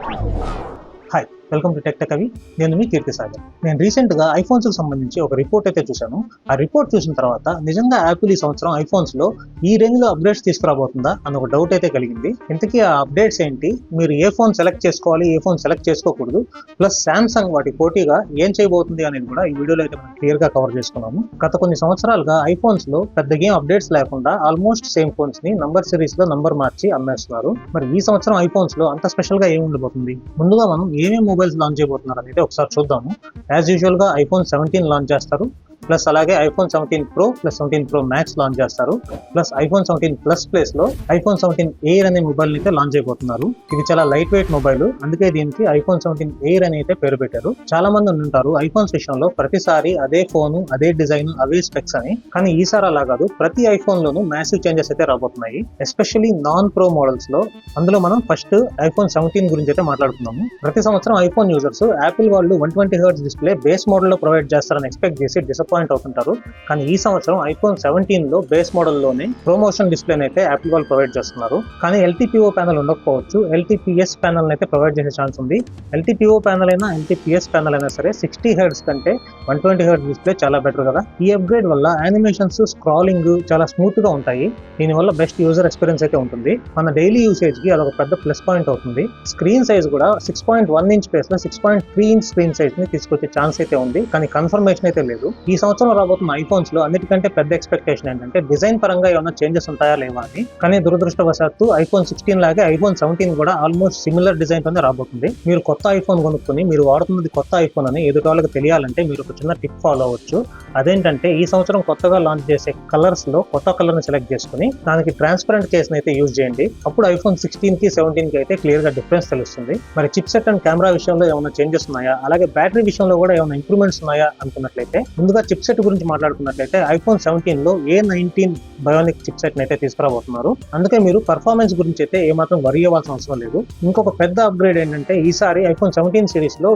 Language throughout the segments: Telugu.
హాయ్, వెల్కమ్ టు టెక్ కవి. నేను మీ కీర్తి సాగర్. నేను రీసెంట్గా ఐఫోన్స్కి సంబంధించి ఒక రిపోర్ట్ అయితే చూశాను. ఆ రిపోర్ట్ చూసిన తర్వాత నిజంగా యాపిల్ ఈ సంవత్సరం ఐఫోన్స్లో ఈ రేంజ్లో అప్డేట్స్ తీసుకురాబోతుందా అన్న ఒక డౌట్ అయితే కలిగింది. ఇంతకీ ఆ అప్డేట్స్ ఏంటి, మీరు ఏ ఫోన్ సెలెక్ట్ చేసుకోవాలి, ఏ ఫోన్ సెలెక్ట్ చేసుకోకూడదు, ప్లస్ శాంసంగ్ వాటి పోటీగా ఏం చేయబోతుంది అనేది కూడా ఈ వీడియోలో అయితే మనం క్లియర్గా కవర్ చేసుకున్నాము. గత కొన్ని సంవత్సరాలుగా ఐఫోన్స్లో పెద్ద గేమ్ అప్డేట్స్ లేకుండా ఆల్మోస్ట్ సేమ్ ఫోన్స్ని నంబర్ సిరీస్లో నంబర్ మార్చి అమ్మేస్తున్నారు. మరి ఈ సంవత్సరం ఐఫోన్స్లో అంత స్పెషల్గా ఏమి ఉండబోతుంది? ముందుగా మనం ఏమేమి మొబైల్స్ లాంచ్ చేయబోతున్నారు అనేది ఒకసారి చూద్దాము. యాజ్ యూజువల్ గా ఐఫోన్ 17 లాంచ్ చేస్తారు, ప్లస్ అలాగే iPhone 17 Pro plus 17 Pro Max launch చేస్తారు, ప్లస్ ఐఫోన్ 17 Plus ప్లేస్ లో ఐఫోన్ 17 Air అనే మొబైల్ అయితే లాంచ్ అయిపోతున్నారు. ఇది చాలా లైట్ వెయిట్ మొబైల్, అందుకే దీనికి ఐఫోన్ 17 Air అని అయితే పేరు పెట్టారు. చాలా మంది ఉంటారు ఐఫోన్స్ విషయంలో ప్రతిసారి అదే ఫోన్, అదే డిజైన్, అవే స్పెక్స్ అని. కానీ ఈసారి అలా కాదు, ప్రతి ఐఫోన్ లోనూ మ్యాసివ్ చేంజెస్ అయితే రాబోతున్నాయి, ఎస్పెషల్లీ నాన్ ప్రో మోడల్స్ లో. అందులో మనం ఫస్ట్ ఐఫోన్ 17 గురించి అయితే మాట్లాడుకున్నాము. ప్రతి సంవత్సరం ఐఫోన్ యూజర్స్ యాపిల్ వాళ్ళు 120Hz డిస్ప్లే బేస్ మోడల్ లో ప్రొవైడ్ చేస్తారని ఎక్స్పెక్ట్ చేసి డిసప్పాయింట్ అవుతుంటారు. కానీ ఈ సంవత్సరం ఐఫోన్ 17 లో బేస్ మోడల్ లోనే ప్రమోషన్ డిస్ప్లే అయితే యాపిల్ వాళ్ళు ప్రొవైడ్ చేస్తున్నారు. కానీ LTPO ప్యానల్ ఉండకపోవచ్చు, LTPS ప్యానల్ అయితే ప్రొవైడ్ చేసే ఛాన్స్ ఉంది. LTPO ప్యానల్ అయినా LTPS ప్యానల్ అయినా సరే 60Hz కంటే 120Hz డిస్ప్లే చాలా బెటర్ కదా. ఈ అప్గ్రేడ్ వల్ల యానిమేషన్స్, స్క్రాలింగ్ చాలా స్మూత్ గా ఉంటాయి. దీనివల్ల బెస్ట్ యూజర్ ఎక్స్పీరియన్స్ అయితే ఉంటుంది. మన డైలీ యూసేజ్ కి అదొక పెద్ద ప్లస్ పాయింట్ అవుతుంది. స్క్రీన్ సైజ్ కూడా 6.1 ఇంచ్ ప్లేస్ లో 6.3 ఇంచ్ స్క్రీన్ సైజ్ ని తీసుకొచ్చే ఛాన్స్ అయితే ఉంది, కానీ కన్ఫర్మేషన్ అయితే లేదు. ఈ సంవత్సరం రాబోతున్న ఐఫోన్స్ లో అన్నిటికంటే పెద్ద ఎక్స్పెక్టేషన్ ఏంటంటే డిజైన్ పరంగా ఏమైనా చేంజెస్ ఉంటాయా లేవా అని. కానీ దురదృష్టవశాత్తు ఐఫోన్ 16 లాగే ఐఫోన్ 17 కూడా ఆల్మోస్ట్ సిమిలర్ డిజైన్ తోనే రాబోతుంది. మీరు కొత్త ఐఫోన్ కొనుక్కుని మీరు వాడుతున్నది కొత్త ఐఫోన్ అని ఎదుటి వాళ్ళకి తెలియాలంటే మీరు ఒక చిన్న టిప్ ఫాలో అవ్వచ్చు. అదేంటంటే ఈ సంవత్సరం కొత్తగా లాంచ్ చేసే కలర్స్ లో కొత్త కలర్ ని సెలెక్ట్ చేసుకుని దానికి ట్రాన్స్పరెంట్ కేస్ అయితే యూజ్ చేయండి. అప్పుడు ఐఫోన్ 16 కి 17 కి అయితే క్లియర్ గా డిఫరెన్స్ తెలుస్తుంది. మరి చిప్ సెట్ అండ్ కెమెరా విషయంలో ఏమైనా చేంజెస్ ఉన్నాయా, అలాగే బ్యాటరీ విషయంలో కూడా ఏమైనా ఇంప్రూవ్మెంట్స్ ఉన్నాయా అనుకున్నట్లయితే, ముందుగా చిప్ సెట్ గురించి మాట్లాడుకున్నట్లయితే ఐఫోన్ 17 లో A19 బయోనిక్ చిప్ సెట్ అయితే తీసుకురాబోతున్నారు. అందుకే మీరు పర్ఫార్మెన్స్ గురించి అయితే ఏమాత్రం వరి అవ్వాల్సిన అవసరం లేదు. ఇంకొక పెద్ద అప్గ్రేడ్ ఏంటంటే ఈసారి ఐఫోన్ 17 సిరీస్ లో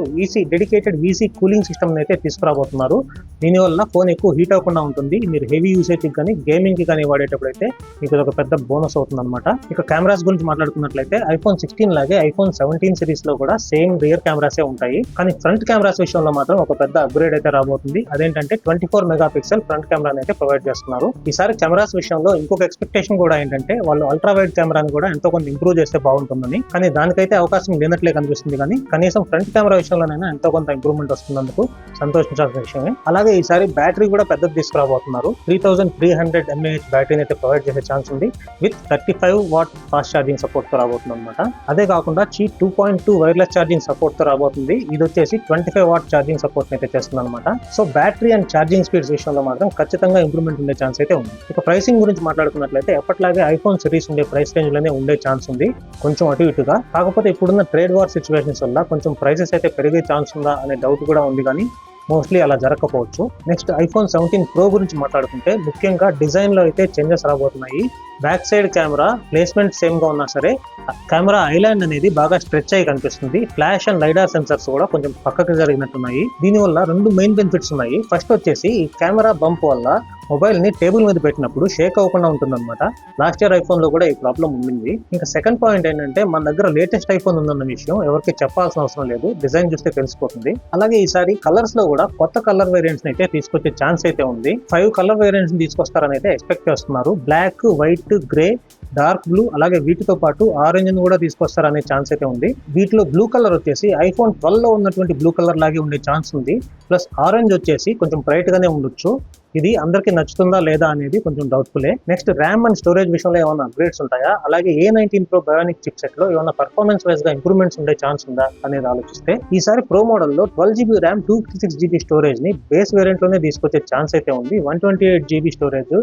డెడికేటెడ్ VC కూలింగ్ సిస్టమ్ అయితే తీసుకురాబోతున్నారు. దీనివల్ల ఫోన్ ఎక్కువ హీట్ అవ్వకుండా ఉంటుంది. మీరు హెవీ యూసేజ్ కానీ గేమింగ్ కి కానీ వాడేటప్పుడు అయితే మీకు ఒక పెద్ద బోనస్ అవుతుంది అనమాట. ఇక కెమెరాస్ గురించి మాట్లాడుకున్నట్లయితే ఐఫోన్ 16 లాగే ఐఫోన్ 17 సిరీస్ లో కూడా సేమ్ రియర్ కెమెరాసే ఉంటాయి. కానీ ఫ్రంట్ కెమెరాస్ విషయంలో మాత్రం ఒక పెద్ద అప్గ్రేడ్ అయితే రాబోతుంది. అదేంటంటే 24 మెగాపిక్సెల్ ఫ్రంట్ కెమెరా అయితే ప్రొవైడ్ చేస్తున్నారు. ఈసారి కెమెరాస్ విషయంలో ఇంకొక ఎక్స్పెక్టేషన్ కూడా ఏంటంటే వాళ్ళు అల్ట్రా వైడ్ కెమెరాని కూడా ఎంతో కొంత ఇంప్రూవ్ చేస్తే బాగుంటుందని. కానీ దానికైతే అవకాశం లేనట్లే కనిపిస్తుంది. కానీ కనీసం ఫ్రంట్ కెమెరా విషయంలోనైనా ఎంతో కొంత ఇంప్రూవ్మెంట్ వస్తున్నందుకు సంతోషించాల్సిన విషయమే. అలాగే ఈసారి బ్యాటరీ కూడా పెద్దది తీసుకురాబోతున్నారు. 3300 mAh బ్యాటరీని అయితే ప్రొవైడ్ చేసే ఛాన్స్ ఉంది, with 35W fast charging support తో రాబోతుంది అనమాట. అదే కాకుండా Qi 2.2 వైర్లెస్ ఛార్జింగ్ సపోర్ట్ తో రాబోతుంది. ఇది వచ్చేసి 25W ఛార్జింగ్ సపోర్ట్ అయితే చేస్తుంది అనమాట. So battery and charging speeds విషయంలో మాత్రం ఖచ్చితంగా ఇంప్రూవ్మెంట్ ఉండే ఛాన్స్ అయితే ఉంది. ఇక ప్రైసింగ్ గురించి మాట్లాడుకున్నట్లయితే ఎప్పటిలాగే ఐఫోన్ సిరీస్ ఉండే ప్రైస్ రేంజ్ లోనే ఉండే ఛాన్స్ ఉంది, కొంచెం అటు ఇటుగా. కాకపోతే ఇప్పుడున్న ట్రేడ్ వార్ సిచ్యువేషన్స్ వల్ల కొంచెం ప్రైసెస్ అయితే పెరిగే ఛాన్స్ ఉందా అనే డౌట్ కూడా ఉంది, కానీ మోస్ట్లీ అలా జరగకపోవచ్చు. నెక్స్ట్ ఐఫోన్ 17 Pro గురించి మాట్లాడుకుంటే ముఖ్యంగా డిజైన్ లో అయితే చేంజెస్ రాబోతున్నాయి. Back side camera placement same గా ఉన్నా సరే కెమెరా ఐలాండ్ అనేది బాగా స్ట్రెచ్ అయ్యి కనిపిస్తుంది. ఫ్లాష్ అండ్ లైడార్ సెన్సర్స్ కూడా కొంచెం పక్కకి జరిగినట్టున్నాయి. దీనివల్ల రెండు మెయిన్ బెనిఫిట్స్ ఉన్నాయి. ఫస్ట్ వచ్చేసి ఈ కెమెరా బంప్ వల్ల మొబైల్ ని టేబుల్ మీద పెట్టినప్పుడు షేక్ అవ్వకుండా ఉంటుందన్నమాట. లాస్ట్ ఇయర్ ఐఫోన్ లో కూడా ఈ ప్రాబ్లం ఉండింది. ఇంకా సెకండ్ పాయింట్ ఏంటంటే మన దగ్గర లేటెస్ట్ ఐఫోన్ ఉందన్న విషయం ఎవరికి చెప్పాల్సిన అవసరం లేదు, డిజైన్ చూస్తే తెలిసిపోతుంది. అలాగే ఈసారి కలర్స్ లో కూడా కొత్త కలర్ వేరియంట్స్ అయితే తీసుకొచ్చే ఛాన్స్ అయితే ఉంది. 5 కలర్ వేరియంట్స్ తీసుకొస్తారని అయితే ఎక్స్పెక్ట్ చేస్తున్నారు. Black, white, grey, dark blue, అలాగే వీటితో పాటు ఆరెంజ్ ని కూడా తీసుకొస్తారనే ఛాన్స్ అయితే ఉంది. వీటిలో బ్లూ కలర్ వచ్చేసి ఐఫోన్ 12 లో ఉన్నటువంటి బ్లూ కలర్ లాగే ఉండే ఛాన్స్ ఉంది. ప్లస్ ఆరెంజ్ వచ్చేసి కొంచెం బ్రైట్ గానే ఉండొచ్చు. ఇది అందరికి నచ్చుతుందా లేదా అనేది కొంచెం డౌట్ఫుల్లే. నెక్స్ట్ ర్యామ్ అండ్ స్టోరేజ్ విషయంలో ఏమైనా అప్గ్రేడ్స్ ఉంటాయా, అలాగే A19 Pro bionic chip set లో ఏమైనా పర్ఫార్మెన్స్ వైజ్ గా ఇంప్రూవ్మెంట్స్ ఉండే ఛాన్స్ ఉందా అనేది ఆలోచిస్తే ఈసారి ప్రో మోడల్ లో 12GB ర్యామ్ 256GB స్టోరేజ్ ని బేస్ వేరియంట్ లోనే తీసుకొచ్చే ఛాన్స్ అయితే ఉంది. 128GB స్టోరేజ్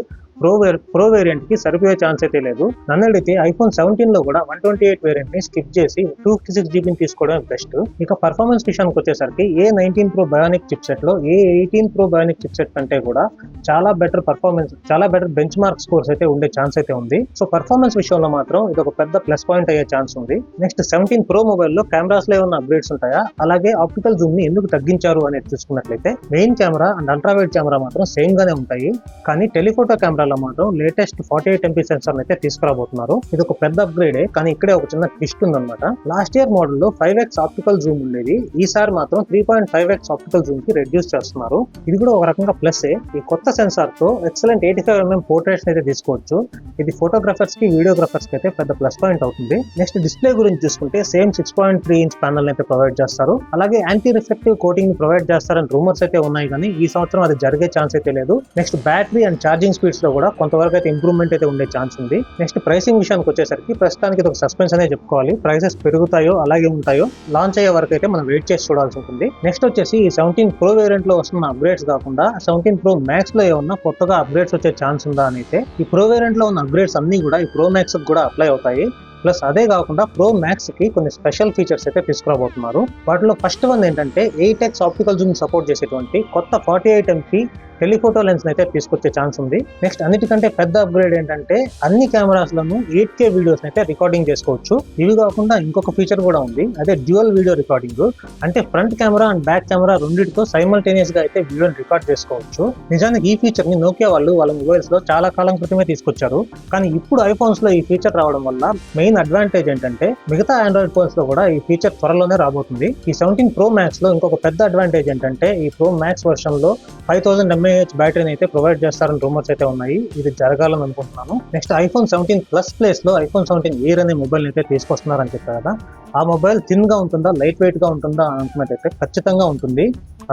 ప్రో వేరియంట్ కి సరిపోయే ఛాన్స్ అయితే లేదు. నన్ను అడిగితే ఐఫోన్ 17 లో కూడా 128 వేరియంట్ ని స్కిప్ చేసి 256GB తీసుకోవడం బెస్ట్. ఇక పర్ఫార్మెన్స్ విషయానికి వచ్చేసరికి A19 Pro bionic chip set లో A18 Pro bionic chip set కంటే కూడా చాలా బెటర్ పర్ఫార్మెన్స్, చాలా బెటర్ బెంచ్ మార్క్ స్కోర్స్ అయితే ఉండే ఛాన్స్ అయితే ఉంది. సో పర్ఫార్మెన్స్ విషయంలో మాత్రం ఇది ఒక పెద్ద ప్లస్ పాయింట్ అయ్యే ఛాన్స్ ఉంది. నెక్స్ట్ 17 Pro మొబైల్ లో కెమెరాస్ లో ఏమైనా అప్గ్రేడ్స్ ఉంటాయా, అలాగే ఆప్టికల్ జూమ్ ని ఎందుకు తగ్గించారు అనేది చూసుకున్నట్లయితే main camera and ultra wide camera మాత్రం సేమ్ గానే ఉంటాయి. కానీ టెలిఫోటో కెమెరా కెమెరాలో మాత్రం లేటెస్ట్ 48 MP సెన్సార్ అయితే తీసుకురాబోతున్నారు. ఇది ఒక పెద్ద అప్గ్రేడే, కానీ ఇక్కడే ఒక చిన్న ట్విస్ట్ ఉందన్నమాట. లాస్ట్ ఇయర్ మోడల్ లో 5x ఆప్టికల్ జూమ్ ఉండేది, ఈసారి మాత్రం 3.5x ఆప్టికల్ జూమ్ కి రెడ్యూస్ చేస్తున్నారు. ఇది కూడా ఒక రకంగా ప్లస్. ఈ కొత్త సెన్సార్ తో ఎక్సలెంట్ 85mm పోర్ట్రేట్స్ అయితే తీసుకోవచ్చు. ఇది ఫోటోగ్రాఫర్స్ కి వీడియోగ్రాఫర్స్ కి అయితే పెద్ద ప్లస్ పాయింట్ అవుతుంది. నెక్స్ట్ డిస్ప్లే గురించి చూసుకుంటే సేమ్ 6.3 ఇంచ్ ప్యానల్ అయితే ప్రొవైడ్ చేస్తారు. అలాగే యాంటీ రిఫ్లెక్టివ్ కోటింగ్ ని ప్రొవైడ్ చేస్తారని రూమర్స్ అయితే ఉన్నాయి, కానీ ఈ సంవత్సరం అది జరిగే ఛాన్స్ అయితే లేదు. Next battery and charging speeds లో కూడా కొంతవరకు అయితే ఇంప్రూవ్మెంట్ అయితే ఉండే ఛాన్స్ ఉంది. నెక్స్ట్ ప్రైసింగ్ విషయానికి వచ్చేసరికి ప్రస్తుతానికి ఇది ఒక సస్పెన్స్ అనే చెప్పుకోవాలి. ప్రైసెస్ పెరుగుతాయో అలాగే ఉంటాయో, లాంచ్ అయ్యే వరకు అయితే మనం వెయిట్ చేసి చూడాల్సి ఉంటుంది. నెక్స్ట్ వచ్చేసి ఈ 17 Pro వేరియంట్ లో వస్తున్న అప్గ్రేడ్స్ కాకుండా 17 Pro Max లో ఏమన్నా కొత్తగా అప్గ్రేడ్స్ వచ్చే ఛాన్స్ ఉందా అని అయితే, ఈ Pro వేరియంట్ లో ఉన్న అప్గ్రేడ్స్ అన్ని కూడా ఈ Pro Max కి కూడా అప్లై అవుతాయి. ప్లస్ అదే కాకుండా Pro Max కి కొన్ని స్పెషల్ ఫీచర్స్ అయితే తీసుకురాబోతున్నారు. వాటిలో ఫస్ట్ వన్ ఏంటంటే 8x ఆప్టికల్ జూమ్ సపోర్ట్ చేసేటువంటి కొత్త 48 MP టెలిఫోటో లెన్స్ అయితే తీసుకొచ్చే ఛాన్స్ ఉంది. నెక్స్ట్ అన్నిటికంటే పెద్ద అప్గ్రేడ్ ఏంటంటే అన్ని కెమెరాస్ లోనూ 8K వీడియోస్ అయితే రికార్డింగ్ చేసుకోవచ్చు. ఇవి కాకుండా ఇంకొక ఫీచర్ కూడా ఉంది, అదే డ్యూయల్ వీడియో రికార్డింగ్. అంటే front camera and back camera రెండింటితో సైమల్టేనియస్ గా అయితే వీడియోని రికార్డ్ చేసుకోవచ్చు. నిజానికి ఈ ఫీచర్ ని నోకియా వాళ్ళు వాళ్ళ మొబైల్స్ లో చాలా కాలం క్రితమే తీసుకొచ్చారు, కానీ ఇప్పుడు ఐఫోన్స్ లో ఈ ఫీచర్ రావడం వల్ల మెయిన్ అడ్వాంటేజ్ ఏంటంటే మిగతా ఆండ్రాయిడ్ ఫోన్స్ లో కూడా ఈ ఫీచర్ త్వరలోనే రాబోతుంది. ఈ 17 Pro Max లో ఇంకొక పెద్ద అడ్వాంటేజ్ ఏంటంటే ఈ Pro Max వర్షన్ లో 5000 mAh బ్యాటరీని అయితే ప్రొవైడ్ చేస్తారని రూమర్స్ అయితే ఉన్నాయి. ఇది జరగాలని అనుకుంటున్నాను. నెక్స్ట్ iPhone 17 Plus ప్లేస్ లో iPhone 17 Air అనే మొబైల్ అయితే తీసుకొస్తున్నారని చెప్పారు కదా. ఆ మొబైల్ థిన్ గా ఉంటుందా, లైట్ వెయిట్ గా ఉంటుందా అనుకున్నట్టయితే ఖచ్చితంగా ఉంటుంది.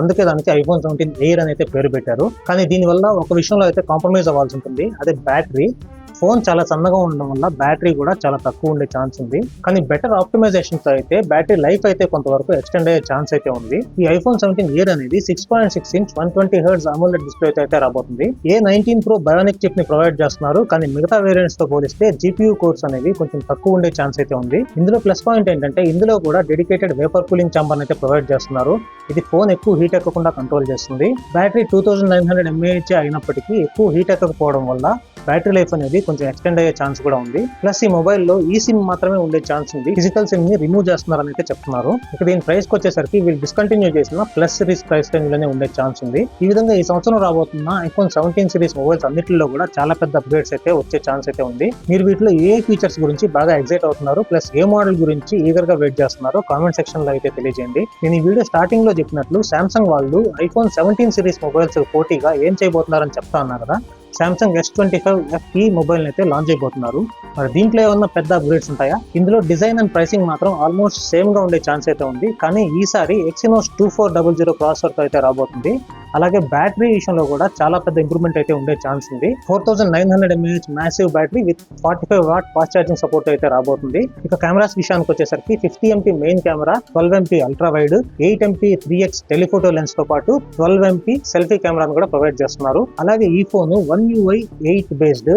అందుకే దానికి iPhone 17 Air అని అయితే పేరు పెట్టారు. కానీ దీనివల్ల ఒక విషయంలో అయితే కాంప్రమైజ్ అవ్వాల్సి ఉంటుంది, అదే బ్యాటరీ. ఫోన్ చాలా సన్నగా ఉండడం వల్ల బ్యాటరీ కూడా చాలా తక్కువ ఉండే ఛాన్స్ ఉంది. కానీ బెటర్ ఆప్టిమైజేషన్ తో అయితే బ్యాటరీ లైఫ్ అయితే కొంతవరకు ఎక్స్టెండ్ అయ్యే ఛాన్స్ అయితే ఉంది. ఈ iPhone 17 Air అనేది 6.6 ఇంచ్ 120Hz AMOLED డిస్ప్లే అయితే రాబోతుంది. A19 Pro బయోనిక్ చిప్ ని ప్రొవైడ్ చేస్తున్నారు, కానీ మిగతా వేరియంట్స్ తో పోలిస్తే GPU కోర్స్ అనేవి కొంచెం తక్కువ ఉండే ఛాన్స్ అయితే ఉంది. ఇందులో ప్లస్ పాయింట్ ఏంటంటే ఇందులో కూడా డెడికేటెడ్ వేపర్ కూలింగ్ ఛాంబర్ అయితే ప్రొవైడ్ చేస్తున్నారు. ఇది ఫోన్ ఎక్కువ హీట్ ఎక్కకుండా కంట్రోల్ చేస్తుంది. బ్యాటరీ 2900 mAh అయినప్పటికీ ఎక్కువ హీట్ ఎక్కకపోవడం వల్ల బ్యాటరీ లైఫ్ అనేది కొంచెం ఎక్స్టెండ్ అయ్యే ఛాన్స్ కూడా ఉంది. ప్లస్ ఈ మొబైల్లో ఈ సిమ్ మాత్రమే ఉండే ఛాన్స్ ఉంది, ఫిజికల్ సిమ్ ని రిమూవ్ చేస్తున్నారని అయితే చెప్తున్నారు. ఇక దీని ప్రైస్ కి వచ్చేసరికి వీళ్ళు డిస్కంటిన్యూ చేసిన ప్లస్ సిరీస్ ప్రైస్ రేంజ్ లోనే ఉండే ఛాన్స్ ఉంది. ఈ విధంగా ఈ సంవత్సరం రాబోతున్న iPhone 17 సిరీస్ మొబైల్స్ అన్నిటిలో కూడా చాలా పెద్ద అప్గ్రేడ్స్ అయితే వచ్చే ఛాన్స్ అయితే ఉంది. మీరు వీటిలో ఏ ఫీచర్స్ గురించి బాగా ఎక్సైట్ అవుతున్నారు, ప్లస్ ఏ మోడల్ గురించి ఈగర్ గా వెయిట్ చేస్తున్నారో కామెంట్ సెక్షన్ లో అయితే తెలియజేయండి. నేను ఈ వీడియో స్టార్టింగ్ లో చెప్పినట్లు Samsung వాళ్ళు iPhone 17 సిరీస్ మొబైల్స్ పోటీగా ఏం చేయబోతున్నారని చెప్తా ఉన్నారు కదా. Samsung S25 FE మొబైల్ అయితే లాంచ్ అయిపోతున్నారు. మరి దీంట్లో ఏమన్నా పెద్ద అప్గ్రేడ్స్ ఉంటాయా? ఇందులో డిజైన్ అండ్ ప్రైసింగ్ మాత్రం ఆల్మోస్ట్ సేమ్ గా ఉండే ఛాన్స్ అయితే ఉంది, కానీ ఈసారి Exynos 2400 ప్రాసెసర్ తో అయితే రాబోతుంది. అలాగే బ్యాటరీ విషయంలో కూడా చాలా పెద్ద ఇంప్రూవ్మెంట్ అయితే ఉండే ఛాన్స్ ఉంది. 4900 mAh massive battery with 45 watt fast charging support అయితే రాబోతుంది. ఇక కెమెరాస్ విషయానికి వచ్చేసరికి 50 MP main camera, 12 MP ultra wide, 8 MP 3x telephoto lens తో పాటు 12 MP సెల్ఫీ కెమెరాను కూడా ప్రొవైడ్ చేస్తున్నారు. అలాగే ఈ phone One UI 8 based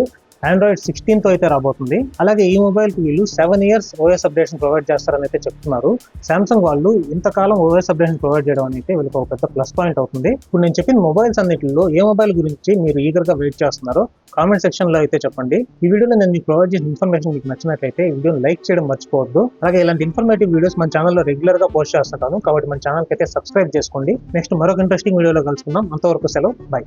Android 16 తో అయితే రాబోతుంది. అలాగే ఈ మొబైల్ కి వీళ్ళు 7 years OS అప్డేట్స్ ప్రొవైడ్ చేస్తారని అయితే చెప్తున్నారు. సామ్సంగ్ వాళ్ళు ఇంతకాలం OS అప్డేట్స్ ప్రొవైడ్ చేయడం అయితే వీళ్ళకి ఒక పెద్ద ప్లస్ పాయింట్ అవుతుంది. ఇప్పుడు నేను చెప్పిన మొబైల్స్ అన్నిటిలో ఏ మొబైల్ గురించి మీరు ఈగర్ గా వెయిట్ చేస్తున్నారో కామెంట్ సెక్షన్ లో అయితే చెప్పండి. ఈ వీడియోలో నేను మీకు ప్రొవైడ్ చేసిన ఇన్ఫర్మేషన్ మీకు నచ్చినట్లయితే ఈ వీడియోని లైక్ చేయడం మర్చిపోవద్దు. అలాగే ఇలాంటి ఇన్ఫర్మేటివ్ వీడియోస్ మన ఛానల్లో రెగ్యులర్ గా పోస్ట్ చేస్తుంటాను, కాబట్టి మన ఛానల్ కి అయితే సబ్స్క్రైబ్ చేసుకోండి. నెక్స్ట్ మరొక ఇంట్రెస్టింగ్ వీడియోలో కలుసుకుందాం. అంతవరకు సెలవు, బై.